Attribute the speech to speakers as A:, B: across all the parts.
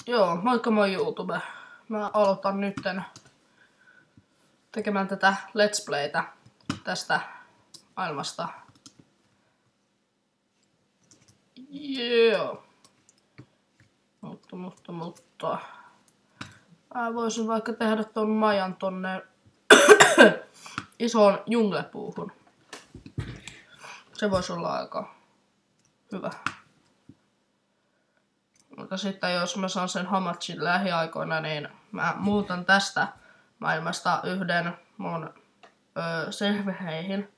A: Joo, moikka moi YouTube. Mä aloitan nytten tekemään tätä Let's Playtä tästä maailmasta. Joo. Mutta. Mä voisin vaikka tehdä ton majan tonne isoon junglepuuhun. Se voisi olla aika hyvä. Mutta sitten jos mä saan sen Hamatsin lähiaikoina, niin mä muutan tästä maailmasta yhden mun serverheihin.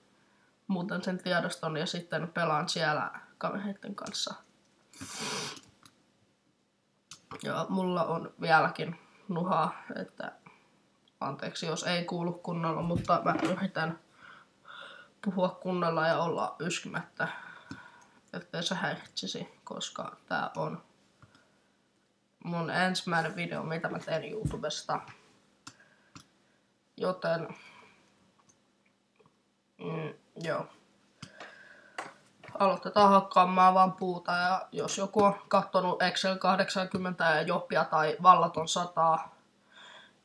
A: Muutan sen tiedoston ja sitten pelaan siellä kavereiden kanssa. Ja mulla on vieläkin nuhaa, että anteeksi jos ei kuulu kunnolla, mutta mä yritän puhua kunnolla ja olla yskimättä, ettei se häiritsisi, koska tää on mun ensimmäinen video, mitä mä teen YouTubesta. Joten joo. Aloitetaan hakkaamaan vaan puuta, ja jos joku on kattonut Excel 80 ja Joppia tai Vallaton 100,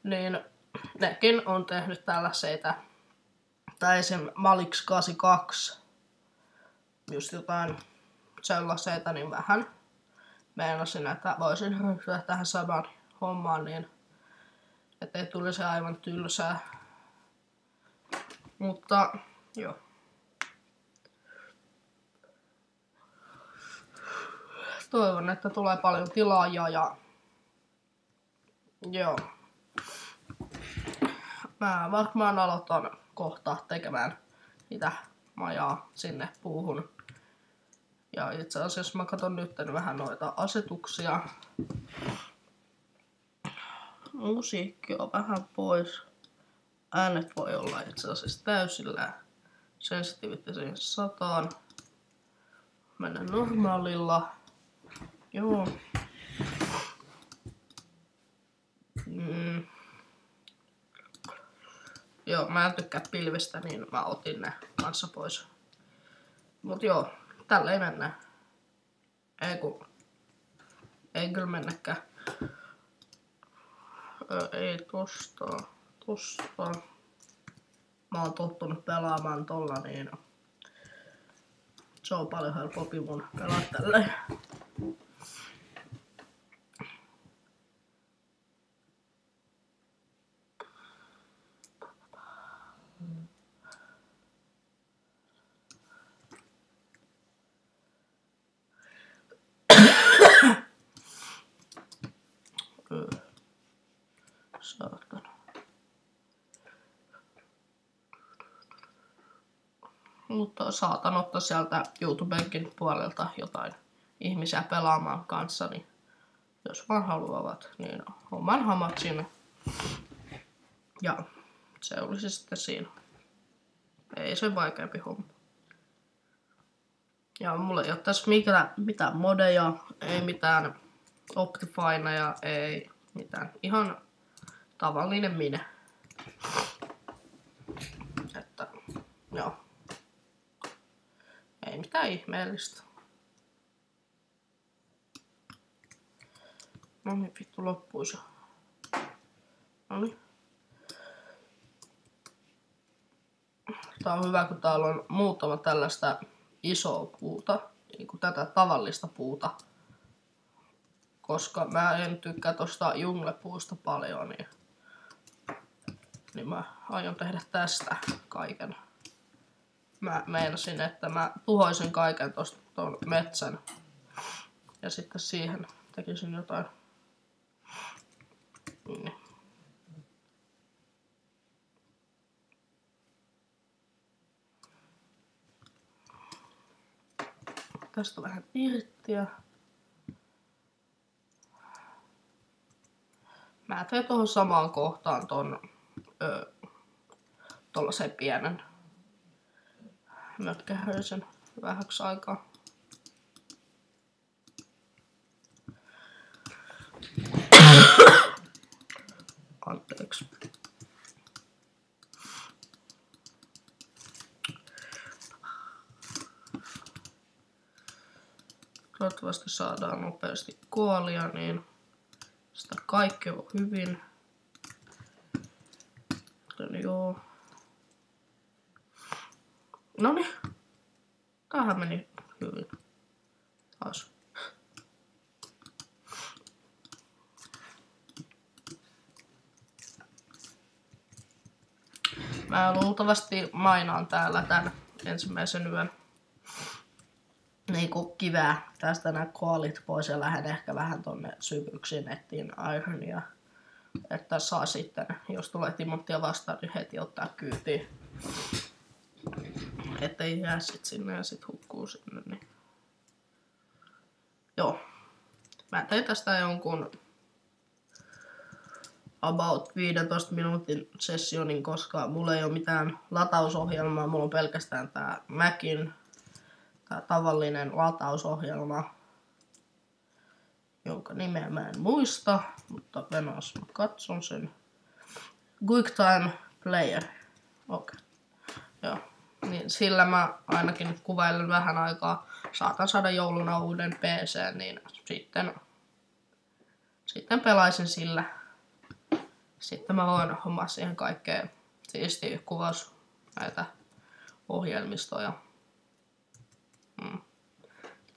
A: niin nekin on tehnyt tällaisia. Tai esim. Malix 82, just jotain sellaisia, niin vähän meinasin, että voisin ryhtyä tähän samaan hommaan niin, ettei tulisi aivan tylsää. Mutta joo. Toivon, että tulee paljon tilaajia ja joo. Mä varmaan aloitan kohta tekemään niitä majaa sinne puuhun. Ja itse asiassa mä katson nyt vähän noita asetuksia. Musiikki on vähän pois. Äänet voi olla itse asiassa täysillä. Sensitivity 100. Mennään normaalilla. Joo. Joo, mä en tykkää pilvistä, niin mä otin ne kanssa pois. Mut joo, tälleen mennään. Ei kyllä mennäkään. Ei tosta. Mä oon tottunut pelaamaan tolla, niin se on paljon helpompi mun pelaa tälleen. Saatana. Mutta saatan ottaa sieltä YouTubenkin puolelta jotain ihmisiä pelaamaan kanssani. Jos vaan haluavat, niin oman Hamatsin. Ja se olisi sitten siinä. Ei se vaikeampi homma. Ja mulla ei ole tässä mitään modeja, ei mitään Optifineja, ei mitään. Ihan tavallinen minä. Että joo. Ei mitään ihmeellistä. No niin, vittu loppuisi. No niin. Tää on hyvä, kun täällä on muutama tällaista isoa puuta. Niin kuin tätä tavallista puuta. Koska mä en tykkää tosta junglepuusta paljon, niin mä aion tehdä tästä kaiken. Mä meinasin, että mä tuhoisin kaiken tosta ton metsän. Ja sitten siihen tekisin jotain. Niin. Tästä vähän irttiä. Mä teen tuohon samaan kohtaan ton tollasen pienen mötkähöisen vähäksi aikaa. Anteeksi. Toivottavasti saadaan nopeasti koolia, niin sitä kaikki on hyvin. Joten joo. Noniin. Tämähän meni hyvin. Taas. Mä luultavasti mainaan täällä tän ensimmäisen yön niinku kivää tästä nää koolit pois ja lähden ehkä vähän tonne syvyyksiin etsiin Ironia. Että saa sitten, jos tulee Timottia vastaan, niin heti ottaa kyytiin. Ettei jää sit sinne ja sit hukkuu sinne. Niin. Joo. Mä tein tästä jonkun about 15 minuutin sessionin, koska mulla ei ole mitään latausohjelmaa. Mulla on pelkästään tää Macin tää tavallinen latausohjelma, jonka nimeä mä en muista, mutta venas mä katson sen. QuickTime Player. Okei. Joo. Niin sillä mä ainakin kuvailen vähän aikaa. Saatan saada jouluna uuden PC, niin sitten pelaisin sillä. Sitten mä voin hommaa siihen kaikkeen siistiä kuvaus näitä ohjelmistoja.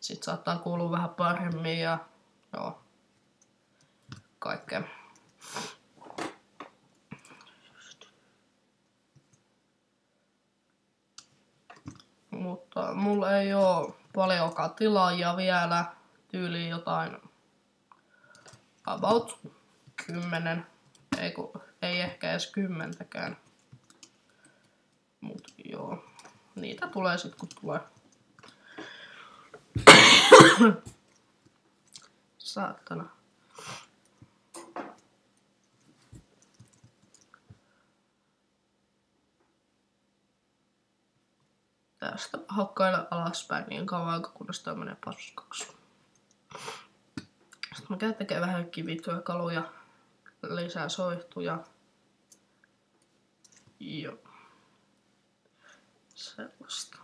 A: Sitten saattaa kuulua vähän paremmin ja joo, kaikkea. Mutta mulla ei oo paljonkaan tilaajia vielä, tyyliin jotain about 10, ei ehkä edes 10kään. Mut joo, niitä tulee sit kun tulee. Saatana. Tästä hakkailla alaspäin niin kauan, kunnes tää menee paskaksi. Sitten mä käyn tekemään vähän kivityökaluja, lisää soihtuja. Joo. Sellaista.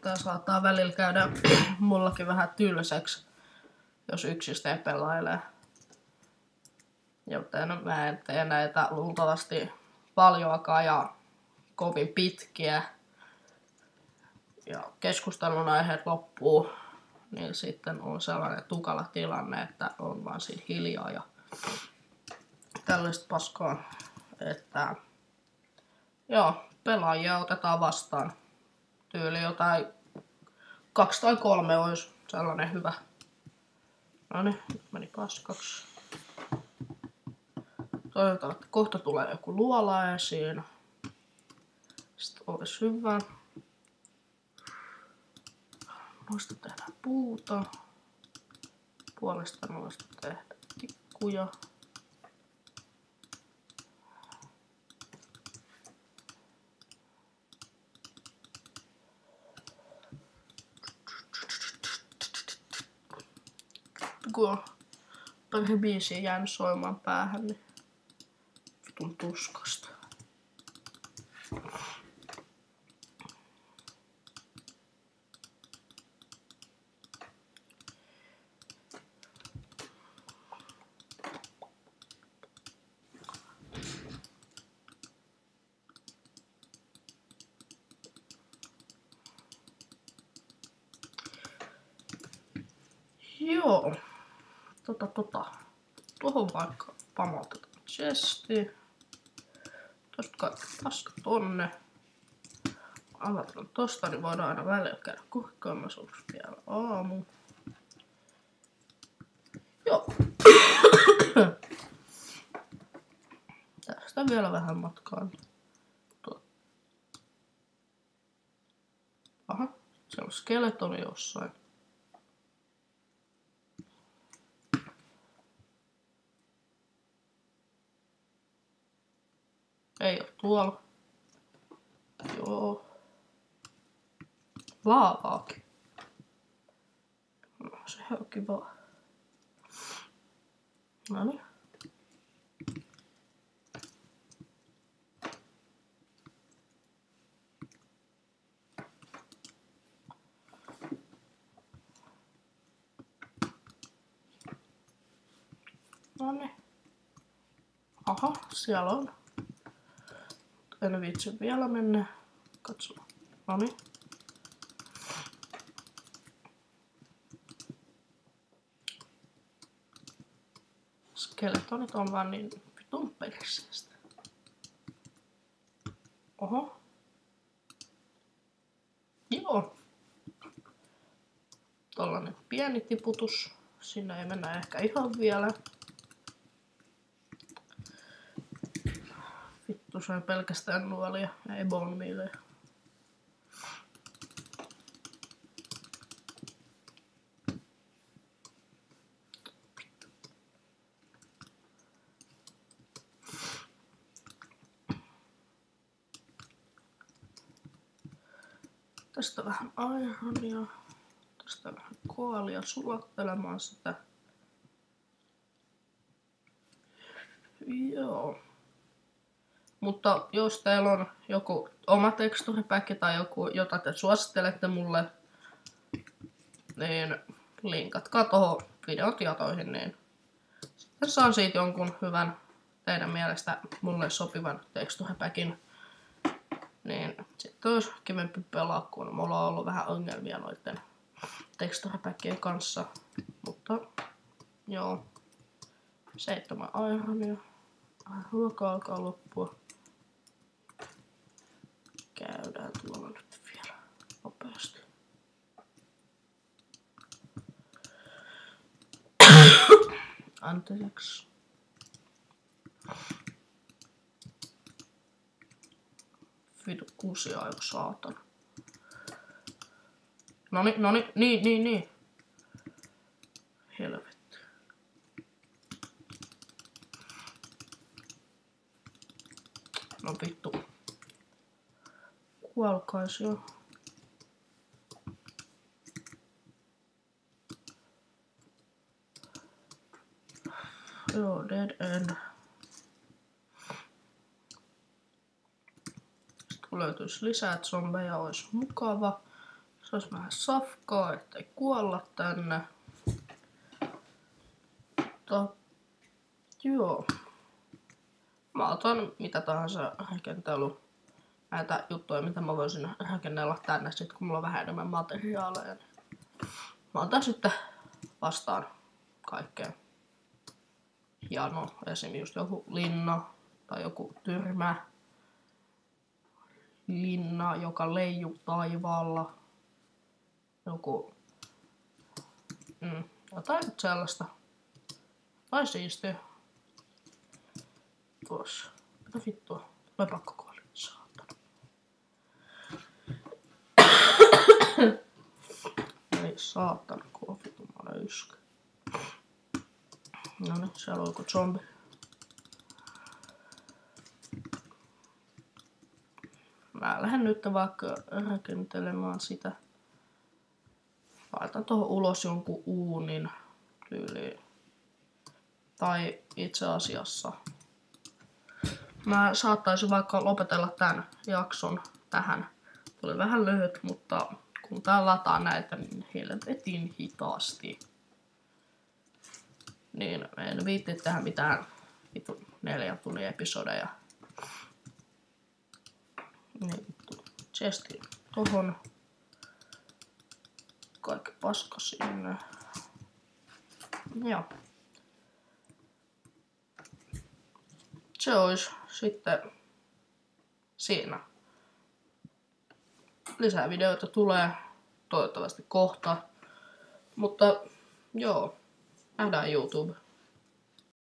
A: Tää saattaa välillä käydä mullakin vähän tylsäksi, jos yksistään pelailee. Joten mä en tee näitä luultavasti paljoakaan ja kovin pitkiä. Ja keskustelun aiheet loppuu, niin sitten on sellainen tukala tilanne, että on vaan siinä hiljaa ja tällaista paskaa, että joo, pelaajia otetaan vastaan. Tyyli jotain 2 tai 3 olisi sellainen hyvä. Noniin, nyt meni paskaksi. Toivotaan, että kohta tulee joku luola esiin. Sitten olisi hyvä. Noista tehdään puuta. Puolesta noista tehdään tikkuja. Kun on pari biisiä jäänyt soimaan päähän, niin vitun tuskasta. Joo. Tuohon vaikka pamautetaan chesti. Tosta kaikki paska tonne. Avataan tosta, niin voidaan aina välillä käydä kuhkaamassa vielä aamu. Joo. Tästä vielä vähän matkaa. Aha, siellä on skeletoni jossain. Ei oo tuolla. Joo. Laavaakin. No, sehän on kivaa. Noniin. Noniin. Aha, siellä on. En viitsi vielä mennä katsomaan. Noniin. Skeletonit on vaan niin vitun perseestä. Oho. Joo. Tollanen pieni tiputus. Sinne ei mennä ehkä ihan vielä. Vittu, se on pelkästään nuolia, ei bone mealia. Tästä vähän ironia. Tästä vähän koalia sulattelemaan sitä. Joo. Mutta jos teillä on joku oma teksturipäkki tai joku, jota te suosittelette mulle, niin linkatkaa tuohon videotietoihin, niin sitten saan siitä jonkun hyvän teidän mielestä mulle sopivan teksturipäkin. Niin sitten olisi kivempi pelaa, kun mulla on ollut vähän ongelmia noiden teksturipäkkien kanssa. Mutta joo, 7 ironia. Ruoka alkaa loppua. Käydään tuolla nyt vielä nopeasti. Anteeksi. Vitu kuusi aivo saatana. Noniin, niin. Helvetti. No vittu. Kuolkais jo. Joo, dead end. Sitten kun löytyisi lisää zombeja, olisi mukava. Se olisi vähän safkaa, ettei kuolla tänne. Mutta joo. Mä otan mitä tahansa rakentelu. Näitä juttuja, mitä mä voisin rakennella tänne sit, kun mulla on vähän enemmän materiaaleja. Mä otan sitten vastaan kaikkea hienoa. Esimerkiksi just joku linna tai joku tyrmä. Linna, joka leijuu taivaalla. Joku jotain sellaista. Tai siistiä. Tuossa. Mitä vittua? Vai pakko kuolla. Saatana. Ei saatana, kun on vitun yskä. Noniin, siellä on joku zombi. Mä lähden nyt vaikka rakentelemaan sitä. Laitan tuohon ulos jonkun uunin tyyliin. Tai itse asiassa mä saattaisin vaikka lopetella tämän jakson tähän. Tuli vähän lyhyt, mutta kun tää lataa näitä niin helvetin hitaasti. Niin en viitti tehdä mitään 4 tunnin episodeja. Niin vittu. Chesti tohon. Kaikki paska sinne. Joo. Se olisi sitten siinä. Lisää videoita tulee toivottavasti kohta. Mutta joo, nähdään YouTube.